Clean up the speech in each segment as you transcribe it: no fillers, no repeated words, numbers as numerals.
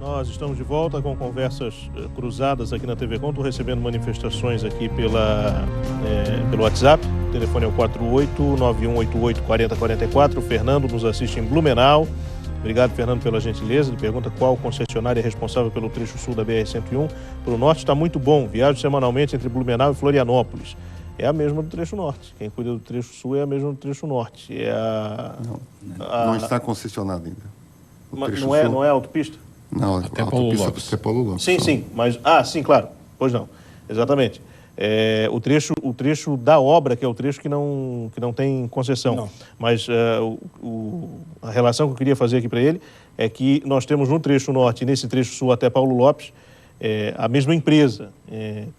Nós estamos de volta com conversas cruzadas aqui na TV Com. Estou recebendo manifestações aqui pelo WhatsApp. O telefone é o 48-9188-4044. O Fernando nos assiste em Blumenau. Obrigado, Fernando, pela gentileza. Ele pergunta qual concessionária é responsável pelo trecho sul da BR-101. Para o norte está muito bom. Viajo semanalmente entre Blumenau e Florianópolis. É a mesma do trecho norte. Quem cuida do trecho sul é a mesma do trecho norte. Não está concessionado ainda. Não é autopista? Não, até Paulo Lopes. Até Paulo Lopes. Sim, mas... sim, claro. Pois não. Exatamente. O trecho da obra, que é o trecho que não tem concessão. Não. Mas a relação que eu queria fazer aqui para ele é que nós temos no trecho norte e nesse trecho sul até Paulo Lopes a mesma empresa,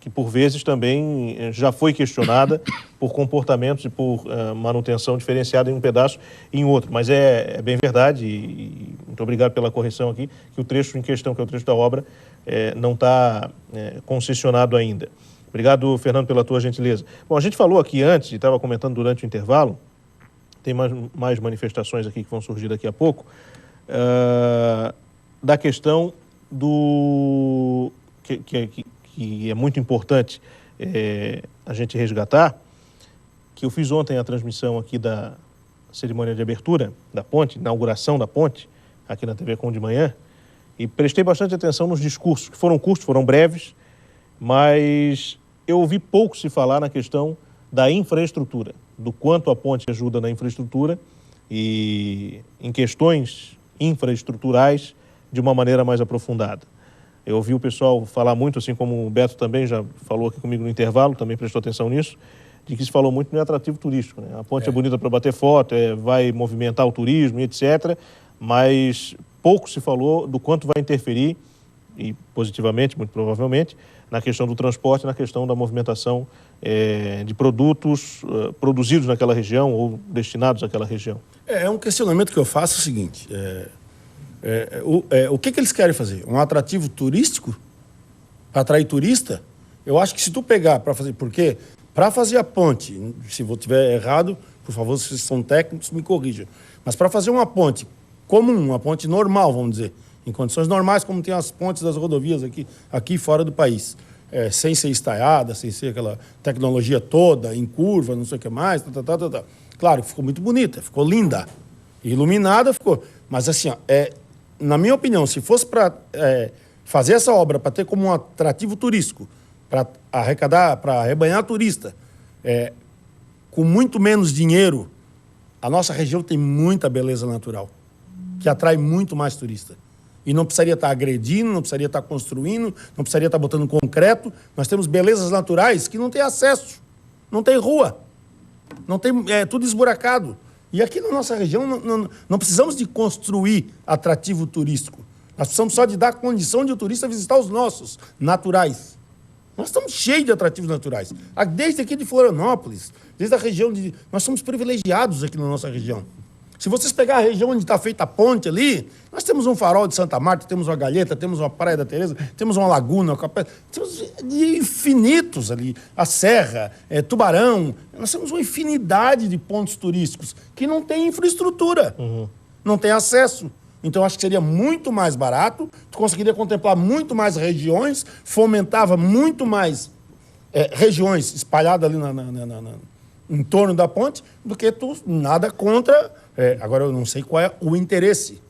que por vezes também já foi questionada por comportamentos e por manutenção diferenciada em um pedaço e em outro. Mas é bem verdade, e muito obrigado pela correção aqui, que o trecho em questão, que é o trecho da obra, não está concessionado ainda. Obrigado, Fernando, pela tua gentileza. Bom, a gente falou aqui antes, e estava comentando durante o intervalo, tem mais manifestações aqui que vão surgir daqui a pouco, da questão que é muito importante a gente resgatar, que eu fiz ontem a transmissão aqui da cerimônia de abertura da ponte, inauguração da ponte, aqui na TV Com de manhã, e prestei bastante atenção nos discursos, que foram curtos, foram breves, mas eu ouvi pouco se falar na questão da infraestrutura, do quanto a ponte ajuda na infraestrutura e em questões infraestruturais de uma maneira mais aprofundada. Eu ouvi o pessoal falar muito, assim como o Beto também já falou aqui comigo no intervalo, também prestou atenção nisso, de que se falou muito no atrativo turístico, né? A ponte é bonita para bater foto, vai movimentar o turismo e etc., mas pouco se falou do quanto vai interferir, e positivamente, muito provavelmente, na questão do transporte, na questão da movimentação de produtos produzidos naquela região ou destinados àquela região. Um questionamento que eu faço é o seguinte, o que eles querem fazer? Um atrativo turístico? Para atrair turista? Eu acho que se tu pegar para fazer... Porque para fazer a ponte, se eu estiver errado, por favor, se vocês são técnicos, me corrijam. Mas para fazer uma ponte comum, uma ponte normal, vamos dizer, em condições normais, como tem as pontes das rodovias aqui fora do país, sem ser estaiada, sem ser aquela tecnologia toda, em curva, não sei o que mais, Claro, ficou muito bonita, ficou linda, iluminada, ficou... Mas assim, na minha opinião, se fosse para fazer essa obra para ter como um atrativo turístico, para arrecadar, para arrebanhar turista, com muito menos dinheiro, a nossa região tem muita beleza natural, que atrai muito mais turista. E não precisaria estar agredindo, não precisaria estar construindo, não precisaria estar botando concreto. Nós temos belezas naturais que não tem acesso, não tem rua, não tem, tudo esburacado. E aqui na nossa região não precisamos de construir atrativo turístico. Nós precisamos só de dar condição de o turista visitar os nossos naturais. Nós estamos cheios de atrativos naturais. Desde aqui de Florianópolis, desde a região de... Nós somos privilegiados aqui na nossa região. Se vocês pegarem a região onde está feita a ponte ali, nós temos um farol de Santa Marta, temos uma Galheta, temos uma Praia da Teresa, temos uma laguna, temos infinitos ali, a Serra, Tubarão. Nós temos uma infinidade de pontos turísticos que não tem infraestrutura, não tem acesso. Então, acho que seria muito mais barato, tu conseguiria contemplar muito mais regiões, fomentava muito mais regiões espalhadas ali em torno da ponte, do que tu nada contra... agora, eu não sei qual é o interesse.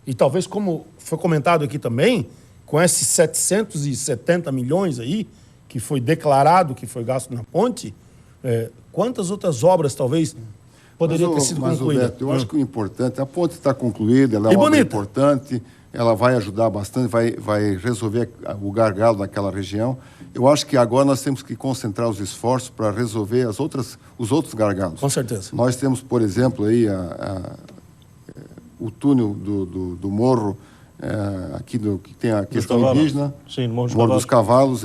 E talvez, como foi comentado aqui também, com esses 770 milhões aí, que foi declarado, que foi gasto na ponte, quantas outras obras talvez poderiam ter sido concluídas? Beto, eu acho que o importante, a ponte está concluída, ela é uma obra importante, ela vai ajudar bastante, vai resolver o gargalo daquela região. Eu acho que agora nós temos que concentrar os esforços para resolver os outros gargalos. Com certeza. Nós temos, por exemplo, aí o túnel do morro, aqui que tem a questão indígena. Sim, no Morro dos Cavalos.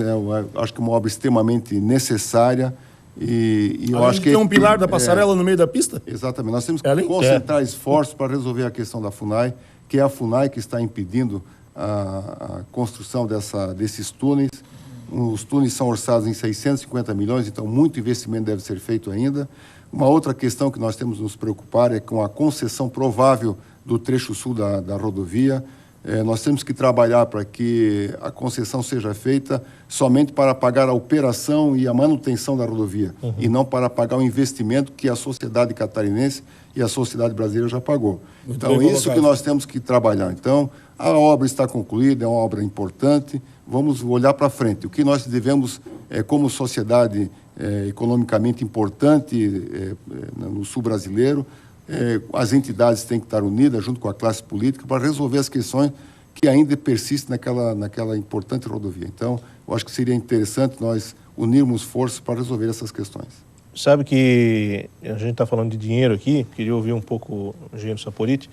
Acho que é uma obra extremamente necessária. E eu acho que tem um pilar da passarela no meio da pista? Exatamente. Nós temos que concentrar esforços para resolver a questão da FUNAI, que é a FUNAI que está impedindo a construção desses túneis. Os túneis são orçados em 650 milhões, então muito investimento deve ser feito ainda. Uma outra questão que nós temos que nos preocupar é com a concessão provável do trecho sul da rodovia. Nós temos que trabalhar para que a concessão seja feita somente para pagar a operação e a manutenção da rodovia, e não para pagar o investimento que a sociedade catarinense e a sociedade brasileira já pagou. Então, isso que nós temos que trabalhar. Então, a obra está concluída, é uma obra importante, vamos olhar para frente. O que nós devemos, como sociedade economicamente importante no sul brasileiro, as entidades têm que estar unidas junto com a classe política para resolver as questões que ainda persistem naquela importante rodovia. Então, eu acho que seria interessante nós unirmos forças para resolver essas questões. Sabe que a gente está falando de dinheiro aqui, queria ouvir um pouco o engenheiro Saporiti,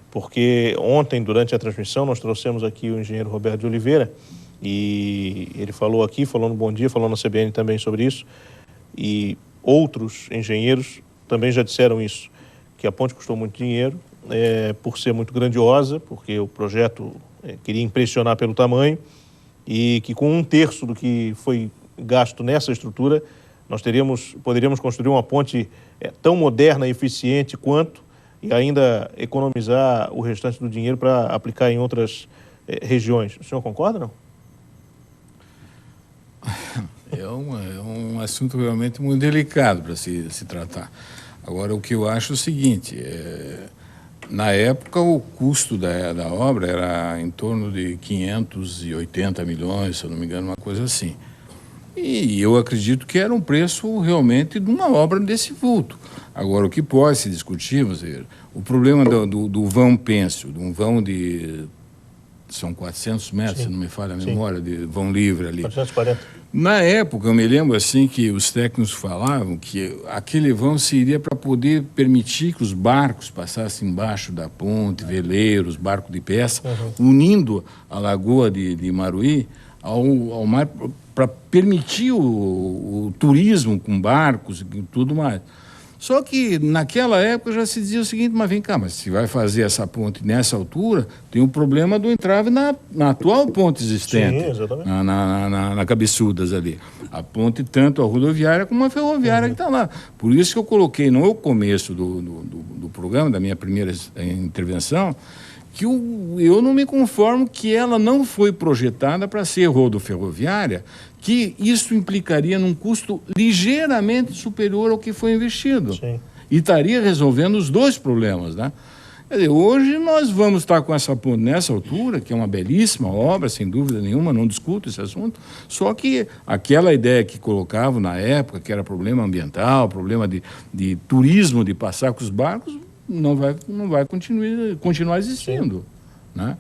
porque ontem, durante a transmissão, nós trouxemos aqui o engenheiro Roberto de Oliveira, e ele falou aqui, falou no Bom Dia, falou na CBN também sobre isso, e outros engenheiros também já disseram isso, que a ponte custou muito dinheiro, por ser muito grandiosa, porque o projeto queria impressionar pelo tamanho, e que com 1/3 do que foi gasto nessa estrutura, nós poderíamos construir uma ponte tão moderna e eficiente quanto, e ainda economizar o restante do dinheiro para aplicar em outras regiões. O senhor concorda, não? É um assunto realmente muito delicado para se tratar. Agora, o que eu acho é o seguinte, na época o custo da obra era em torno de 580 milhões, se eu não me engano, uma coisa assim. E eu acredito que era um preço realmente de uma obra desse vulto. Agora, o que pode se discutir, o problema do vão pêncil, de um vão de... São 400 metros, se não me falha a memória, de vão livre ali. 440. Na época, eu me lembro assim que os técnicos falavam que aquele vão seria para poder permitir que os barcos passassem embaixo da ponte, veleiros, barco de peça, unindo a lagoa de Maruí ao mar, para permitir o turismo com barcos e tudo mais. Só que naquela época já se dizia o seguinte, mas vem cá, mas se vai fazer essa ponte nessa altura, tem o problema do entrave na atual ponte existente. Sim, exatamente. Na Cabeçudas ali. A ponte, tanto a rodoviária como a ferroviária que está lá. Por isso que eu coloquei no começo do programa, da minha primeira intervenção, que eu não me conformo que ela não foi projetada para ser rodoferroviária, que isso implicaria num custo ligeiramente superior ao que foi investido. Sim. E estaria resolvendo os dois problemas, né? Quer dizer, hoje nós vamos estar com essa ponte nessa altura, que é uma belíssima obra, sem dúvida nenhuma, não discuto esse assunto, só que aquela ideia que colocavam na época, que era problema ambiental, problema de turismo, de passar com os barcos, não vai continuar existindo. Né?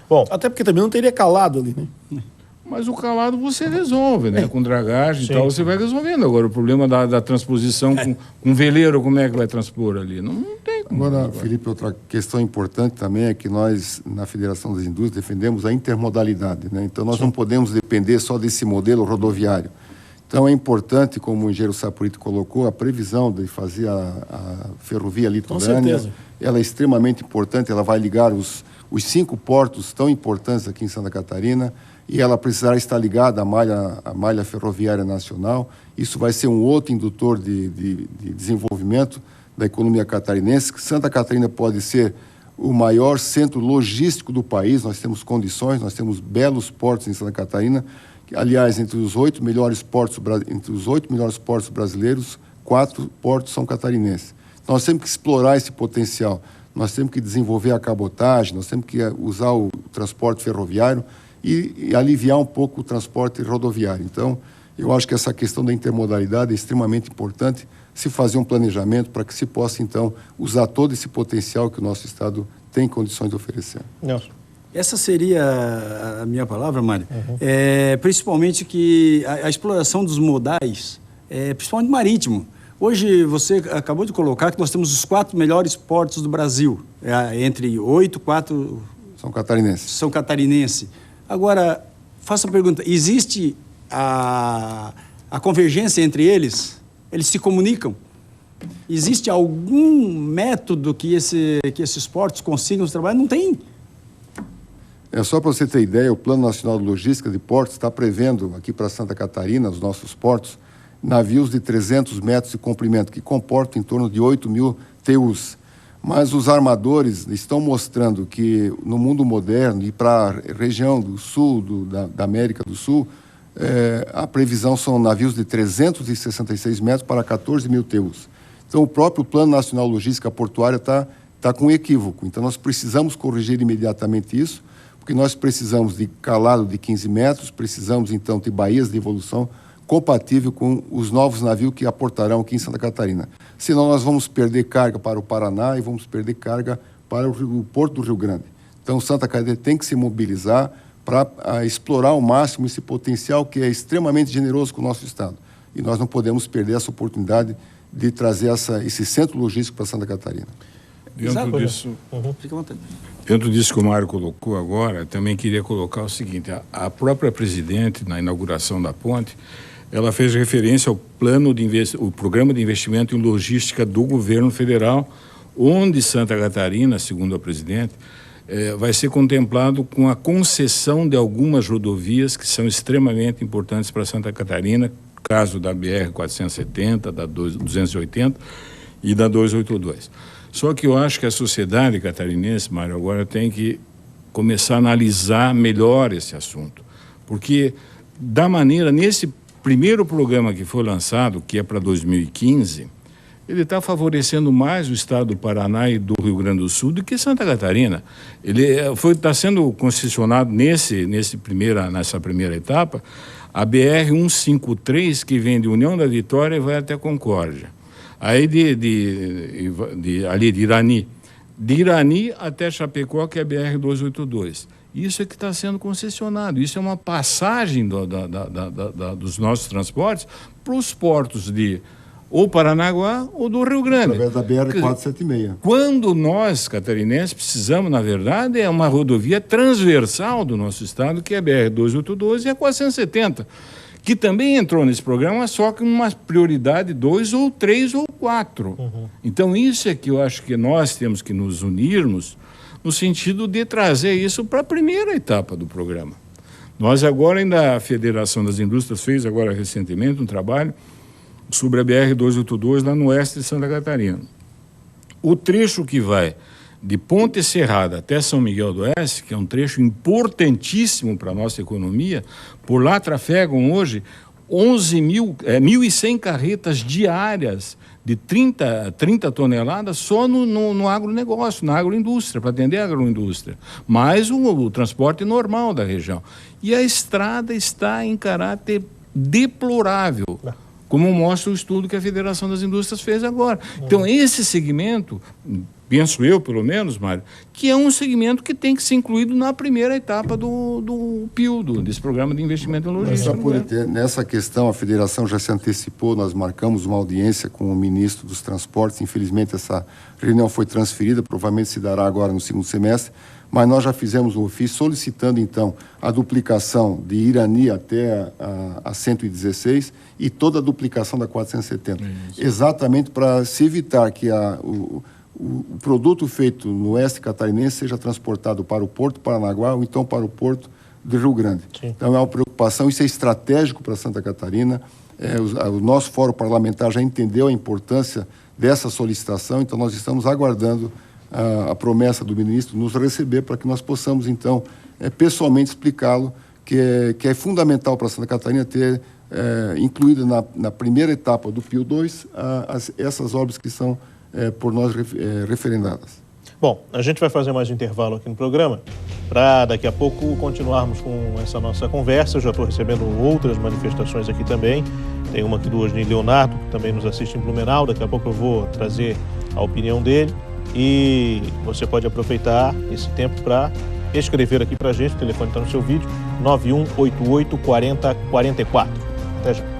Bom, até porque também não teria calado ali, né? Mas o calado você resolve, né? Com dragagem e tal, você vai resolvendo. Agora, o problema da transposição com veleiro, como é que vai transpor ali? Não tem como. Agora, Felipe, outra questão importante também é que nós, na Federação das Indústrias, defendemos a intermodalidade, né? Então, nós não podemos depender só desse modelo rodoviário. Então, é importante, como o engenheiro Saporiti colocou, a previsão de fazer a ferrovia litorânea. Com certeza. Ela é extremamente importante, ela vai ligar os 5 portos tão importantes aqui em Santa Catarina, e ela precisará estar ligada à malha ferroviária nacional. Isso vai ser um outro indutor de desenvolvimento da economia catarinense. Santa Catarina pode ser o maior centro logístico do país, nós temos condições, nós temos belos portos em Santa Catarina. Aliás, entre os 8 melhores portos brasileiros, 4 portos são catarinenses. Nós temos que explorar esse potencial, nós temos que desenvolver a cabotagem, nós temos que usar o transporte ferroviário e aliviar um pouco o transporte rodoviário. Então, eu acho que essa questão da intermodalidade é extremamente importante, se fazer um planejamento para que se possa, então, usar todo esse potencial que o nosso Estado tem condições de oferecer. Nelson. Essa seria a minha palavra, Mário. Principalmente que a exploração dos modais, principalmente marítimo. Hoje você acabou de colocar que nós temos os 4 melhores portos do Brasil. Entre 8, 4... São catarinenses. Agora, faço a pergunta, existe a convergência entre eles? Eles se comunicam? Existe algum método que esses portos consigam trabalhar? Não tem. Só para você ter ideia, o Plano Nacional de Logística de Portos está prevendo aqui para Santa Catarina, os nossos portos, navios de 300 metros de comprimento, que comportam em torno de 8 mil TEUs. mas os armadores estão mostrando que no mundo moderno e para a região do sul, da América do Sul, a previsão são navios de 366 metros para 14 mil TEUs. Então, o próprio Plano Nacional Logística Portuária está com equívoco. Então, nós precisamos corrigir imediatamente isso, porque nós precisamos de calado de 15 metros, precisamos, então, de baías de evolução compatível com os novos navios que aportarão aqui em Santa Catarina. Senão, nós vamos perder carga para o Paraná e vamos perder carga para o Porto do Rio Grande. Então, Santa Catarina tem que se mobilizar para explorar ao máximo esse potencial que é extremamente generoso com o nosso Estado. E nós não podemos perder essa oportunidade de trazer esse centro logístico para Santa Catarina. Dentro disso, Fica à vontade. dentro disso que o Mário colocou agora, também queria colocar o seguinte: a própria presidente, na inauguração da ponte, ela fez referência ao o Programa de Investimento em Logística do Governo Federal, onde Santa Catarina, segundo a presidente, vai ser contemplado com a concessão de algumas rodovias que são extremamente importantes para Santa Catarina, caso da BR-470, da 280 e da 282. Só que eu acho que a sociedade catarinense, Mário, agora tem que começar a analisar melhor esse assunto, porque nesse primeiro programa que foi lançado, que é para 2015, ele está favorecendo mais o estado do Paraná e do Rio Grande do Sul do que Santa Catarina. Ele está sendo concessionado nessa primeira etapa a BR-153, que vem de União da Vitória e vai até Concórdia. Aí ali de Irani. De Irani até Chapecó, que é a BR-282. Isso é que está sendo concessionado. Isso é uma passagem dos nossos transportes para os portos de ou Paranaguá ou do Rio Grande. Através da BR-476. Quando nós, catarinenses, precisamos, na verdade, é uma rodovia transversal do nosso estado, que é a BR-282 e a 470, que também entrou nesse programa, só que uma prioridade 2 ou 3 ou 4. Então, isso é que eu acho que nós temos que nos unirmos no sentido de trazer isso para a primeira etapa do programa. Nós agora, ainda a Federação das Indústrias fez agora recentemente um trabalho sobre a BR-282 lá no oeste de Santa Catarina. O trecho que vai de Ponte Serrada até São Miguel do Oeste, que é um trecho importantíssimo para a nossa economia, por lá trafegam hoje 1.100 carretas diárias de 30 toneladas só no agronegócio, na agroindústria, para atender a agroindústria, mais o transporte normal da região. E a estrada está em caráter deplorável, como mostra o estudo que a Federação das Indústrias fez agora. Então, esse segmento, penso eu, pelo menos, Mário, que é um segmento que tem que ser incluído na primeira etapa do PIL, desse Programa de Investimento em Logística. Nessa questão, a Federação já se antecipou, nós marcamos uma audiência com o Ministro dos Transportes, infelizmente essa reunião foi transferida, provavelmente se dará agora no segundo semestre, mas nós já fizemos um ofício solicitando, então, a duplicação de Irani até a 116 e toda a duplicação da 470. Exatamente para se evitar que o produto feito no oeste catarinense seja transportado para o Porto Paranaguá ou então para o Porto do Rio Grande. Sim. Então, é uma preocupação, isso é estratégico para Santa Catarina. O nosso fórum parlamentar já entendeu a importância dessa solicitação, então nós estamos aguardando a promessa do ministro nos receber para que nós possamos, então, pessoalmente explicá-lo que é fundamental para Santa Catarina ter incluída na primeira etapa do PIL 2 essas obras que são por nós referendadas. Bom, a gente vai fazer mais um intervalo aqui no programa para daqui a pouco continuarmos com essa nossa conversa. Eu já estou recebendo outras manifestações aqui também. Tem uma aqui do Osni Leonardo, que também nos assiste em Blumenau. Daqui a pouco eu vou trazer a opinião dele. E você pode aproveitar esse tempo para escrever aqui para a gente. O telefone está no seu vídeo, 9188 4044. Até já.